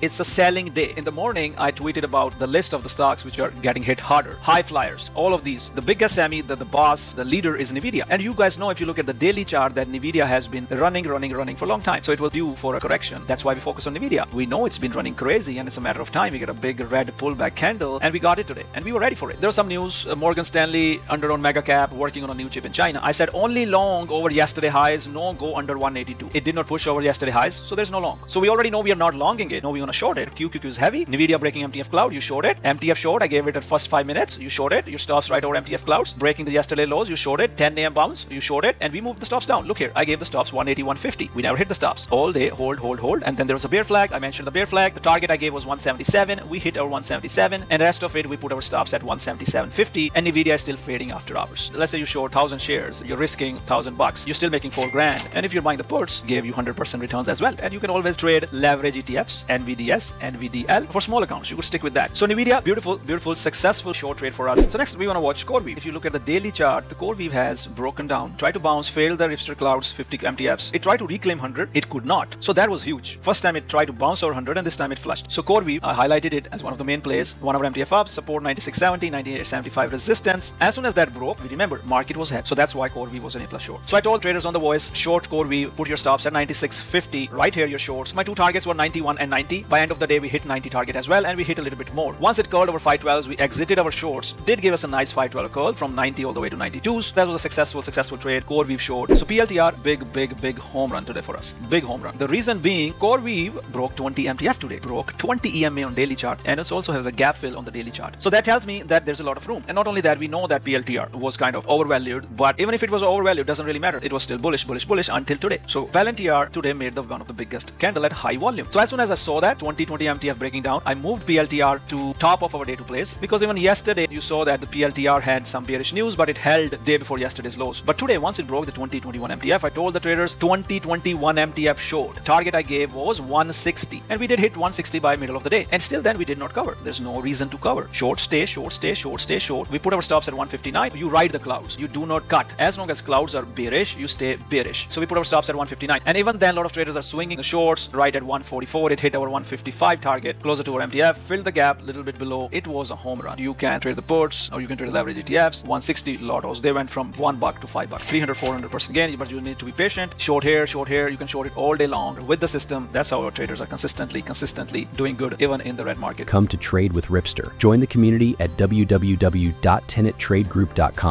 It's a selling day. In the morning, I tweeted about the list of the stocks which are getting hit harder. High flyers, all of these. The biggest Sammy, the boss, the leader is Nvidia. And you guys know if you look at the daily chart that Nvidia has been running for a long time. So it was due for a correction. That's why we focus on Nvidia. We know it's been running crazy and it's a matter of time. We get a big red pullback candle and we got it today. And we were ready for it. There's some news. Morgan Stanley under on mega cap working on a new chip in China. I said only long over yesterday highs, no go under 182. It did not push over yesterday highs, so there's no long. So we already know we are not longing it. No, we want to short it. QQQ is heavy. Nvidia breaking MTF cloud, you short it. MTF short, I gave it at first 5 minutes, you short it. Your stops right over MTF clouds. Breaking the yesterday lows, you short it. 10 AM bounce, you short it. And we moved the stops down. Look here, I gave the stops 180, 150. We never hit the stops. All day, hold. And then there was a bear flag. I mentioned the bear flag. The target I gave was 177. We hit our 177. And the rest of it, we put our stops at 177.50. And Nvidia is still fading after hours. Let's say you short 1,000 shares. You're risking $1,000. You're still making $4,000. And if you're buying the puts, gave you 100% returns as well. And you can always trade leverage ETFs, NVDS, NVDL for small accounts. You could stick with that. So Nvidia, beautiful, successful short trade for us. So next we want to watch CoreWeave. If you look at the daily chart, the CoreWeave has broken down, tried to bounce, failed the Ripster clouds, 50 MTFs. It tried to reclaim 100. It could not. So that was huge. First time it tried to bounce over 100 and this time it flushed. So CoreWeave, I highlighted it as one of the main plays. One of our MTF ups, support 9670, 9875 resistance. As soon as that broke, we remember market was heavy. So that's why CoreWeave was an A+ short. So I told traders on the voice, short CoreWeave, put your stops at 96.50. Right here, your shorts. My two targets were 91 and 90. By end of the day, we hit 90 target as well, and we hit a little bit more. Once it curled over 512s, we exited our shorts. Did give us a nice 512 curl from 90 all the way to 92. So that was a successful trade. CoreWeave short. So PLTR, big home run today for us. Big home run. The reason being, CoreWeave broke 20 MTF today. Broke 20 EMA on daily chart, and it also has a gap fill on the daily chart. So that tells me that there's a lot of room. And not only that, we know that PLTR was kind of overvalued, but even if it was overvalued, doesn't really matter. It was still bullish until today. So PLTR today made one of the biggest candle at high volume. So as soon as I saw that 20 MTF breaking down, I moved PLTR to top of our day to place, because even yesterday you saw that the PLTR had some bearish news, but it held day before yesterday's lows. But today, once it broke the 2021 MTF, I told the traders 2021 MTF short. Target I gave was 160, and we did hit 160 by middle of the day, and still then we did not cover. There's no reason to cover. Short, stay short. We put our stops at 159. You ride the clouds. You do not cut. As long as clouds are bearish, you stay bearish. So we put our stops at 159, and even then a lot of traders are swinging the shorts right at 144. It hit our 155 target, closer to our MTF, filled the gap a little bit below. It was a home run. You can trade the puts, or you can trade leverage ETFs. 160 lottos, they went from $1 to $5, 300-400% gain, but you need to be patient. Short here, you can short it all day long with the system. That's how our traders are consistently doing good even in the red market. Come to trade with Ripster. Join the community at www.tenettradegroup.com.